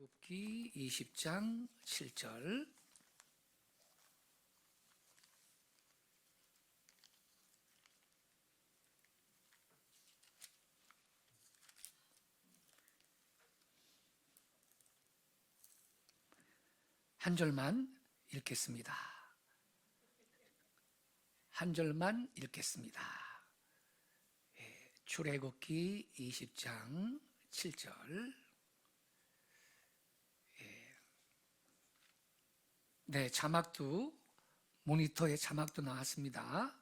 출애굽기 20장 7절. 한 절만 읽겠습니다. 한 절만 읽겠습니다. 출애굽기 20장 7절. 네, 자막도 모니터에 자막도 나왔습니다.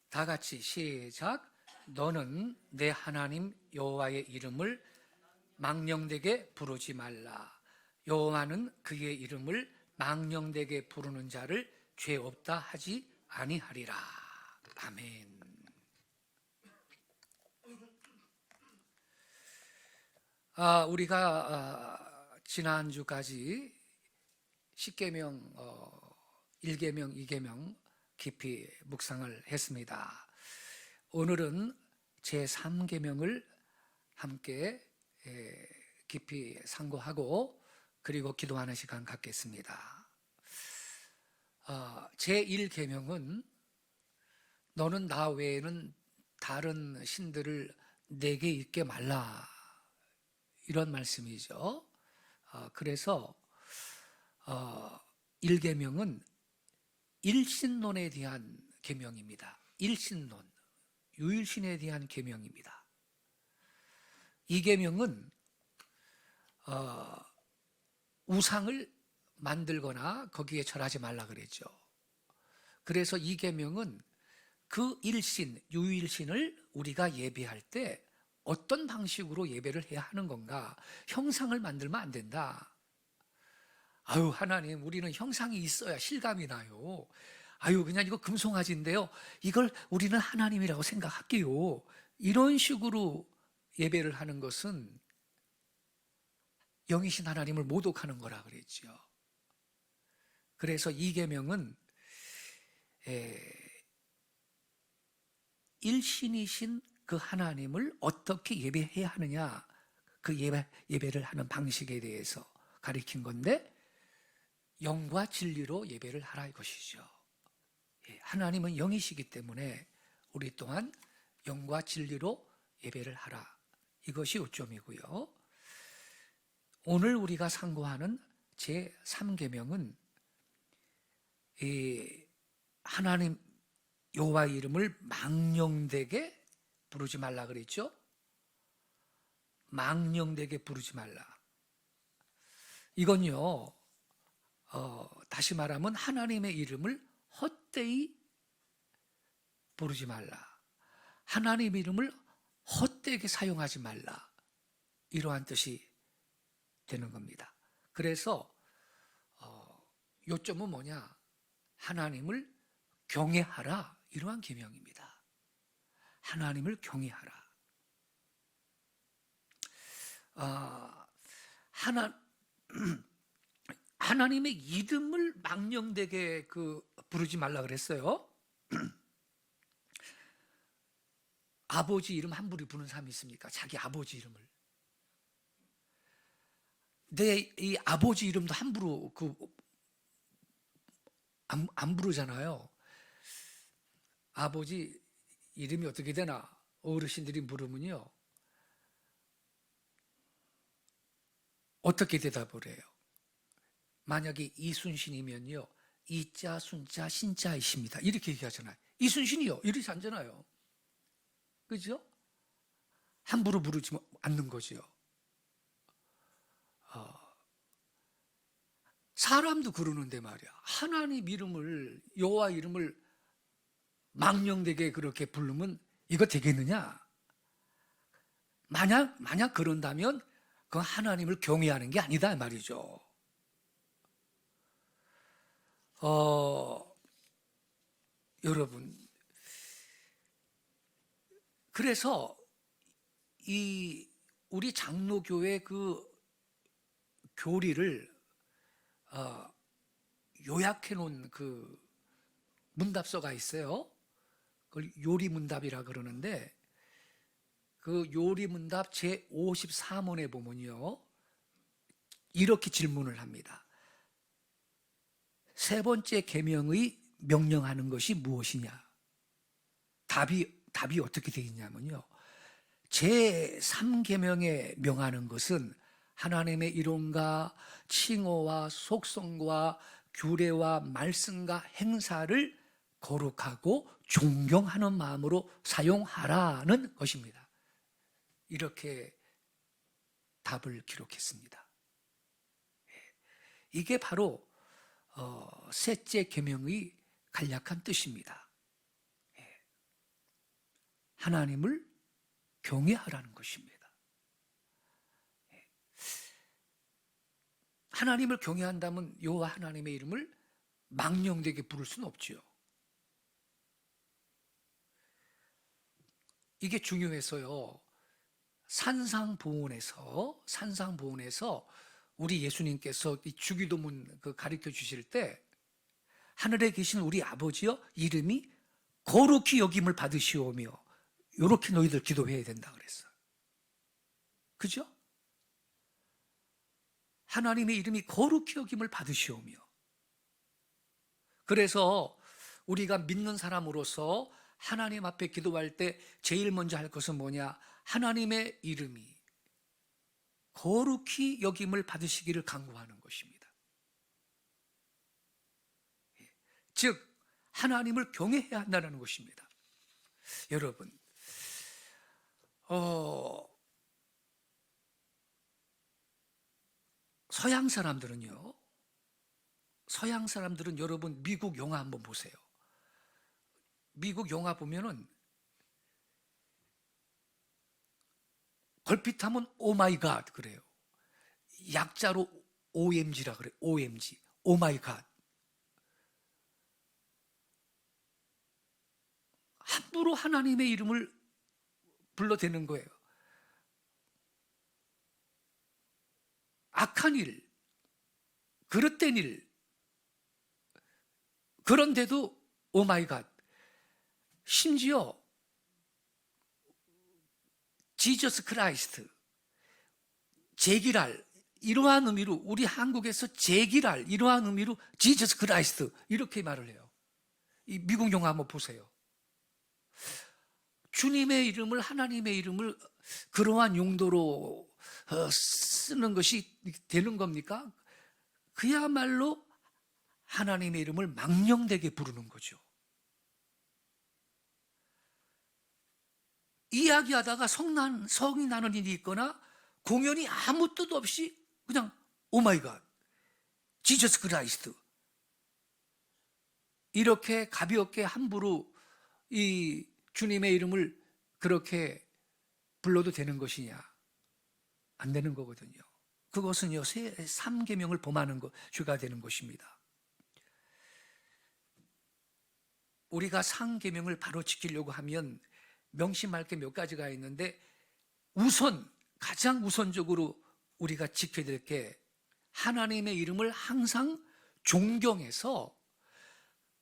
다 같이 시작. 너는 내 하나님 여호와의 이름을 망령되게 부르지 말라. 여호와는 그의 이름을 망령되게 부르는 자를 죄 없다 하지 아니하리라. 아멘. 우리가 지난주까지 10계명, 1계명, 2계명 깊이 묵상을 했습니다. 오늘은 제3계명을 함께 깊이 상고하고 그리고 기도하는 시간 갖겠습니다. 제1계명은 너는 나 외에는 다른 신들을 내게 있게 말라, 이런 말씀이죠. 그래서 1계명은 일신론에 대한 계명입니다. 일신론, 유일신에 대한 계명입니다. 2계명은 우상을 만들거나 거기에 절하지 말라 그랬죠. 그래서 2계명은 그 일신, 유일신을 우리가 예배할 때 어떤 방식으로 예배를 해야 하는 건가? 형상을 만들면 안 된다. 아유, 하나님, 우리는 형상이 있어야 실감이 나요. 아유, 그냥 이거 금송아지인데요, 이걸 우리는 하나님이라고 생각할게요. 이런 식으로 예배를 하는 것은 영이신 하나님을 모독하는 거라 그랬죠. 그래서 2계명은 일신이신 그 하나님을 어떻게 예배해야 하느냐, 그 예배를 하는 방식에 대해서 가르친 건데, 영과 진리로 예배를 하라 이것이죠. 하나님은 영이시기 때문에 우리 또한 영과 진리로 예배를 하라, 이것이 요점이고요. 오늘 우리가 상고하는 제3계명은 하나님 여호와 이름을 망령되게 부르지 말라 그랬죠. 망령되게 부르지 말라. 이건요, 다시 말하면 하나님의 이름을 헛되이 부르지 말라. 하나님 이름을 헛되게 사용하지 말라. 이러한 뜻이 되는 겁니다. 그래서 요점은 뭐냐? 하나님을 경외하라, 이러한 계명입니다. 하나님을 경외하라. 하나님의 이름을 망령되게 부르지 말라 그랬어요. 아버지 이름 함부로 부르는 사람이 있습니까? 자기 아버지 이름을. 내 이 아버지 이름도 함부로 안 부르잖아요. 아버지 이름이 어떻게 되나? 어르신들이 부르면요, 어떻게 대답을 해요? 만약에 이순신이면요, 이자, 순자, 신자이십니다, 이렇게 얘기하잖아요. 이순신이요, 이렇게 하잖아요. 그죠? 함부로 부르지 않는 거죠. 사람도 그러는데 말이야, 하나님 이름을, 여호와 이름을 망령되게 그렇게 부르면 이거 되겠느냐? 만약 그런다면 그건 하나님을 경외하는 게 아니다 말이죠. 여러분, 그래서 우리 장로교회 그 교리를 요약해 놓은 그 문답서가 있어요. 그걸 요리문답이라 그러는데, 그 요리문답 제54문에 보면요, 이렇게 질문을 합니다. 세 번째 계명의 명령하는 것이 무엇이냐? 답이 어떻게 되어 있냐면요. 제3계명에 명하는 것은 하나님의 이론과 칭호와 속성과 규례와 말씀과 행사를 거룩하고 존경하는 마음으로 사용하라는 것입니다. 이렇게 답을 기록했습니다. 이게 바로 셋째 계명의 간략한 뜻입니다. 하나님을 경외하라는 것입니다. 하나님을 경외한다면 여호와 하나님의 이름을 망령되게 부를 수는 없지요. 이게 중요해서요. 산상보훈에서 우리 예수님께서 이 주기도문 가르쳐 주실 때 하늘에 계신 우리 아버지여 이름이 거룩히 여김을 받으시오며 이렇게 너희들 기도해야 된다 그랬어요. 그죠? 하나님의 이름이 거룩히 여김을 받으시오며. 그래서 우리가 믿는 사람으로서 하나님 앞에 기도할 때 제일 먼저 할 것은 뭐냐? 하나님의 이름이 거룩히 여김을 받으시기를 간구하는 것입니다. 즉 하나님을 경외해야 한다는 것입니다. 여러분, 서양 사람들은 여러분 미국 영화 한번 보세요. 미국 영화 보면은 걸핏하면 오 마이 갓 그래요. 약자로 OMG라 그래요. OMG, 오 마이 갓. 함부로 하나님의 이름을 불러대는 거예요. 악한 일, 그릇된 일, 그런데도 오 마이 갓. 심지어 지저스 크라이스트, 제기랄, 이러한 의미로 우리 한국에서 제기랄, 이러한 의미로 지저스 크라이스트 이렇게 말을 해요. 이 미국 영화 한번 보세요. 주님의 이름을, 하나님의 이름을 그러한 용도로 쓰는 것이 되는 겁니까? 그야말로 하나님의 이름을 망령되게 부르는 거죠. 이야기하다가 성이 나는 일이 있거나 공연이 아무 뜻 없이 그냥 오마이갓, 지저스 크라이스트 이렇게 가볍게 함부로 이 주님의 이름을 그렇게 불러도 되는 것이냐? 안 되는 거거든요. 그것은요 3계명을 범하는 죄가 되는 것입니다. 우리가 3계명을 바로 지키려고 하면 명심할 게 몇 가지가 있는데 가장 우선적으로 우리가 지켜야 될 게 하나님의 이름을 항상 존경해서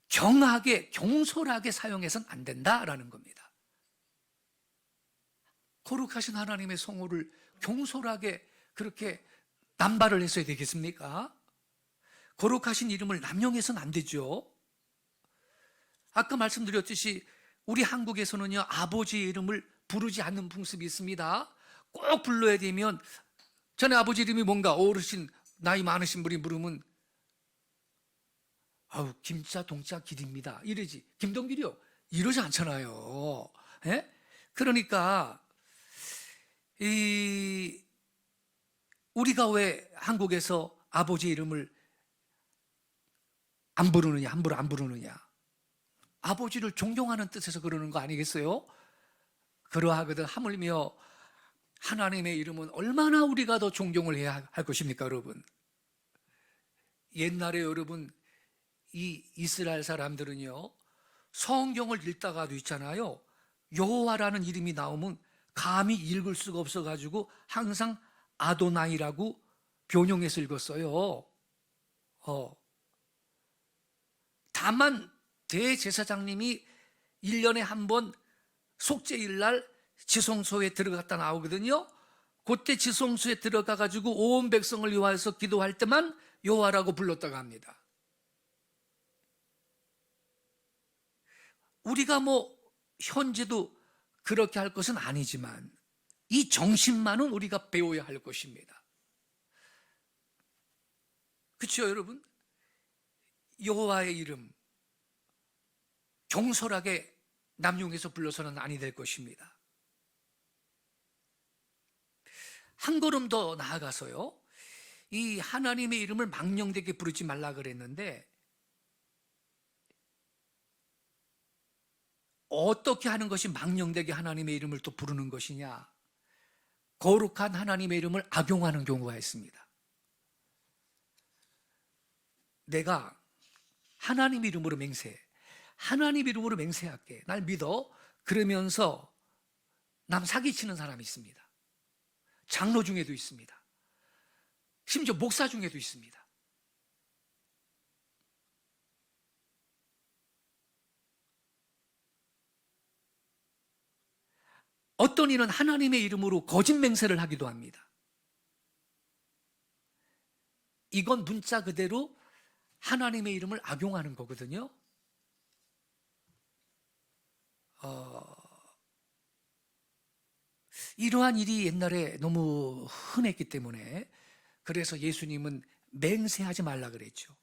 경솔하게 사용해서는 안 된다라는 겁니다. 거룩하신 하나님의 성호를 경솔하게 그렇게 남발을 했어야 되겠습니까? 거룩하신 이름을 남용해서는 안 되죠. 아까 말씀드렸듯이 우리 한국에서는요 아버지의 이름을 부르지 않는 풍습이 있습니다. 꼭 불러야 되면 전에 아버지 이름이 뭔가 어르신 나이 많으신 분이 부르면 김자 동자 길입니다 이러지. 김동길이요 이러지 않잖아요. 예? 그러니까 우리가 왜 한국에서 아버지 이름을 안 부르느냐, 함부로 안 부르느냐? 아버지를 존경하는 뜻에서 그러는 거 아니겠어요? 그러하거든 하물며 하나님의 이름은 얼마나 우리가 더 존경을 해야 할 것입니까, 여러분? 옛날에 여러분 이 이스라엘 사람들은요 성경을 읽다가도 있잖아요 여호와라는 이름이 나오면 감히 읽을 수가 없어가지고 항상 아도나이라고 변형해서 읽었어요. 다만 대제사장님이 1년에 한 번 속죄일날 지성소에 들어갔다 나오거든요. 그때 지성소에 들어가 가지고 온 백성을 위하여서 기도할 때만 여호와라고 불렀다고 합니다. 우리가 뭐 현재도 그렇게 할 것은 아니지만 이 정신만은 우리가 배워야 할 것입니다. 그렇죠, 여러분? 여호와의 이름 경솔하게 남용해서 불러서는 아니 될 것입니다. 한 걸음 더 나아가서요, 이 하나님의 이름을 망령되게 부르지 말라 그랬는데 어떻게 하는 것이 망령되게 하나님의 이름을 또 부르는 것이냐? 거룩한 하나님의 이름을 악용하는 경우가 있습니다. 내가 하나님 이름으로 맹세해. 하나님 이름으로 맹세할게. 날 믿어. 그러면서 남 사기치는 사람이 있습니다. 장로 중에도 있습니다. 심지어 목사 중에도 있습니다. 어떤 이는 하나님의 이름으로 거짓 맹세를 하기도 합니다. 이건 문자 그대로 하나님의 이름을 악용하는 거거든요. 이러한 일이 옛날에 너무 흔했기 때문에 그래서 예수님은 맹세하지 말라 그랬죠.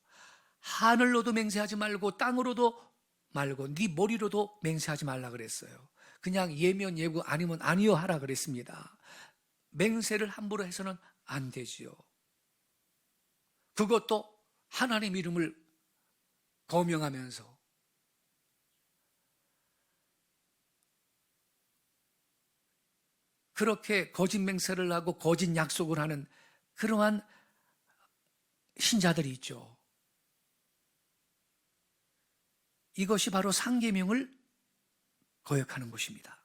하늘로도 맹세하지 말고 땅으로도 말고 네 머리로도 맹세하지 말라 그랬어요. 그냥 예면 예고 아니면 아니요 하라 그랬습니다. 맹세를 함부로 해서는 안 되지요. 그것도 하나님 이름을 거명하면서. 그렇게 거짓 맹세를 하고 거짓 약속을 하는 그러한 신자들이 있죠. 이것이 바로 상계명을 거역하는 것입니다.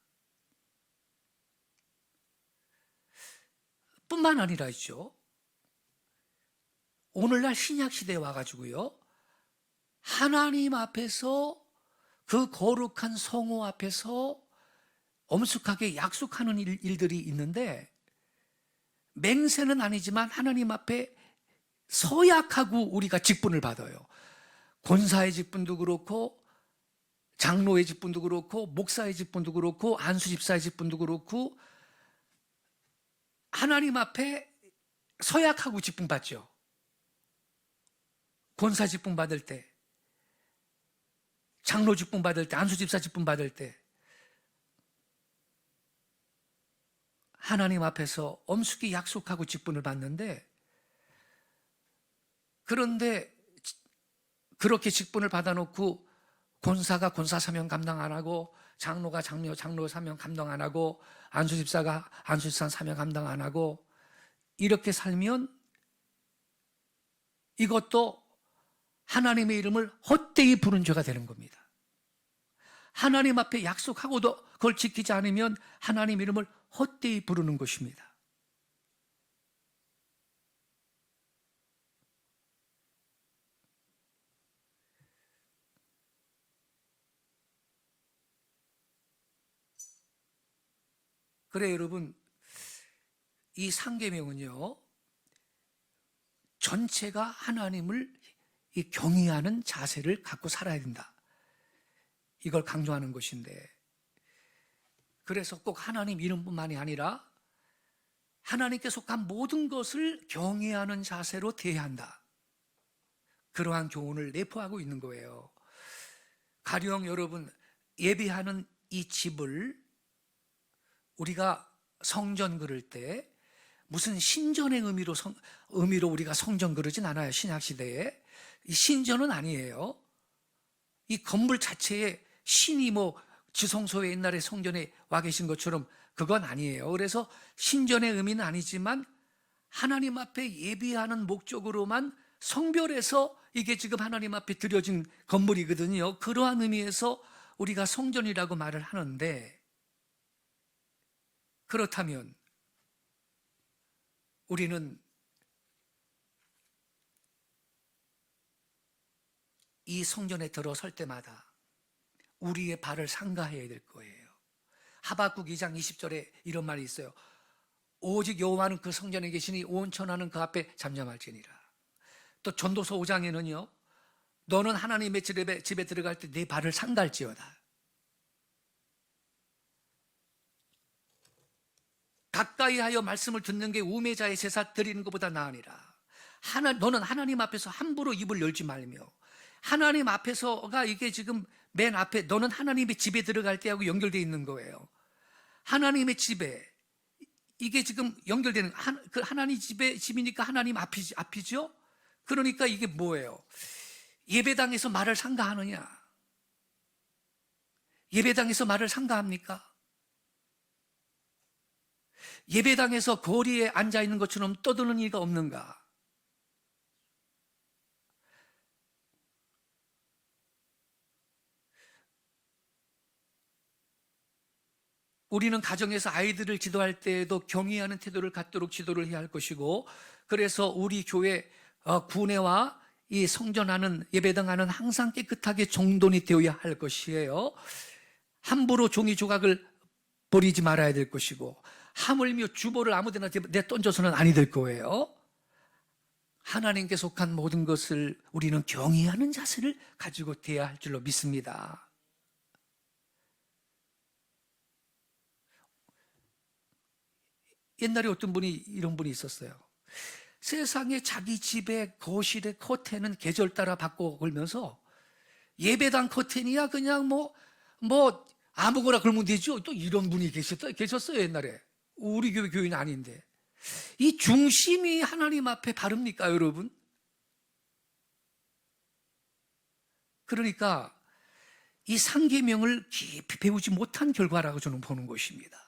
뿐만 아니라 있죠. 오늘날 신약시대에 와가지고요, 하나님 앞에서 그 거룩한 성호 앞에서 엄숙하게 약속하는 일들이 있는데 맹세는 아니지만 하나님 앞에 서약하고 우리가 직분을 받아요. 권사의 직분도 그렇고 장로의 직분도 그렇고 목사의 직분도 그렇고 안수집사의 직분도 그렇고 하나님 앞에 서약하고 직분 받죠. 권사 직분 받을 때, 장로 직분 받을 때, 안수집사 직분 받을 때 하나님 앞에서 엄숙히 약속하고 직분을 받는데, 그런데 그렇게 직분을 받아놓고 권사가 권사 사명 감당 안 하고 장로가 장로 사명 감당 안 하고 안수집사가 안수집사 사명 감당 안 하고 이렇게 살면 이것도 하나님의 이름을 헛되이 부른 죄가 되는 겁니다. 하나님 앞에 약속하고도 그걸 지키지 않으면 하나님 이름을 헛되이 부르는 것입니다. 그래 여러분, 이 상계명은요 전체가 하나님을 경외하는 자세를 갖고 살아야 된다, 이걸 강조하는 것인데, 그래서 꼭 하나님 이름뿐만이 아니라 하나님께 속한 모든 것을 경외하는 자세로 대해야 한다, 그러한 교훈을 내포하고 있는 거예요. 가령 여러분, 예배하는 이 집을 우리가 성전 그럴 때 무슨 신전의 의미로 우리가 성전 그러진 않아요. 신약시대에 이 신전은 아니에요. 이 건물 자체에 신이 뭐 지성소에 옛날에 성전에 와 계신 것처럼 그건 아니에요. 그래서 신전의 의미는 아니지만 하나님 앞에 예배하는 목적으로만 성별해서 이게 지금 하나님 앞에 드려진 건물이거든요. 그러한 의미에서 우리가 성전이라고 말을 하는데, 그렇다면 우리는 이 성전에 들어설 때마다 우리의 발을 삼가해야 될 거예요. 하박국 2장 20절에 이런 말이 있어요. 오직 여호와는 그 성전에 계시니 온 천하는 그 앞에 잠잠할지니라. 또 전도서 5장에는요, 너는 하나님의 집에 들어갈 때 네 발을 상갈지어다. 가까이 하여 말씀을 듣는 게 우매자의 제사 드리는 것보다 나으니라. 너는 하나님 앞에서 함부로 입을 열지 말며, 하나님 앞에서가 이게 지금 맨 앞에 너는 하나님의 집에 들어갈 때하고 연결되어 있는 거예요. 하나님의 집에 이게 지금 연결되는, 그 하나님 집이니까 하나님 앞이죠? 그러니까 이게 뭐예요? 예배당에서 말을 상가하느냐? 예배당에서 말을 상가합니까? 예배당에서 거리에 앉아 있는 것처럼 떠드는 이가 없는가? 우리는 가정에서 아이들을 지도할 때에도 경외하는 태도를 갖도록 지도를 해야 할 것이고, 그래서 우리 교회 구내와 이 성전하는 예배당하는 항상 깨끗하게 정돈이 되어야 할 것이에요. 함부로 종이 조각을 버리지 말아야 될 것이고, 하물며 주보를 아무데나 내던져서는 아니 될 거예요. 하나님께 속한 모든 것을 우리는 경외하는 자세를 가지고 돼야 할 줄로 믿습니다. 옛날에 어떤 분이 이런 분이 있었어요. 세상에 자기 집의 거실의 커튼은 계절 따라 바꿔 걸면서 예배당 커튼이야 그냥 뭐 아무거나 걸면 되죠. 또 이런 분이 계셨어요 옛날에. 우리 교회 교인은 아닌데. 이 중심이 하나님 앞에 바릅니까 여러분? 그러니까 이 상계명을 깊이 배우지 못한 결과라고 저는 보는 것입니다.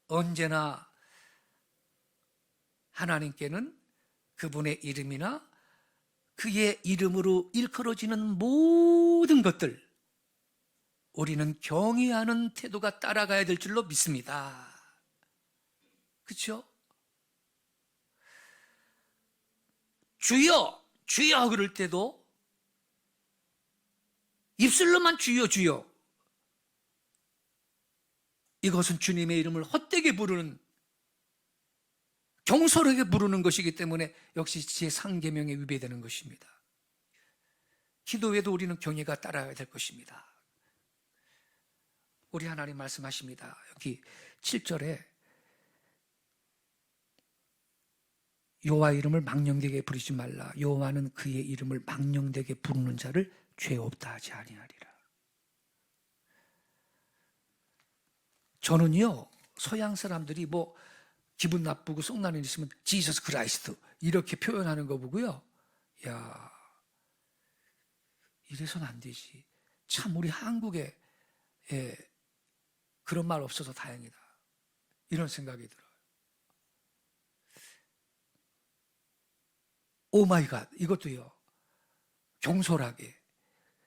언제나 하나님께는 그분의 이름이나 그의 이름으로 일컬어지는 모든 것들, 우리는 경외하는 태도가 따라가야 될 줄로 믿습니다. 그렇죠? 주여, 주여 그럴 때도 입술로만 주여, 주여. 이것은 주님의 이름을 헛되게 부르는, 경솔하게 부르는 것이기 때문에 역시 제3계명에 위배되는 것입니다. 기도에도 우리는 경외가 따라야 될 것입니다. 우리 하나님 말씀하십니다. 여기 7절에 여호와 이름을 망령되게 부르지 말라. 여호와는 그의 이름을 망령되게 부르는 자를 죄 없다 하지 아니하리라. 저는요, 서양 사람들이 뭐 기분 나쁘고 속나는 일 있으면 지저스 크라이스트 이렇게 표현하는 거 보고요, 야, 이래서는 안 되지. 참 우리 한국에 그런 말 없어서 다행이다, 이런 생각이 들어요. 오 마이 갓, 이것도요, 경솔하게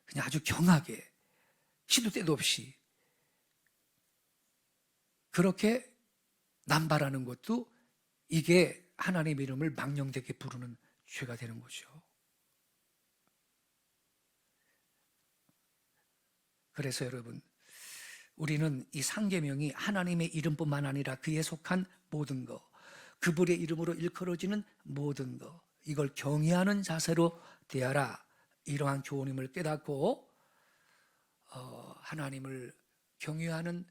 그냥 아주 경하게 시도 때도 없이 그렇게 남발하는 것도 이게 하나님의 이름을 망령되게 부르는 죄가 되는 거죠. 그래서 여러분, 우리는 이 상계명이 하나님의 이름뿐만 아니라 그에 속한 모든 것, 그분의 이름으로 일컬어지는 모든 것, 이걸 경외하는 자세로 대하라, 이러한 교훈임을 깨닫고 하나님을 경외하는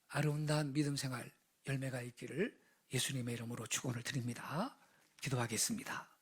아름다운 믿음 생활 열매가 있기를 예수님의 이름으로 축원을 드립니다. 기도하겠습니다.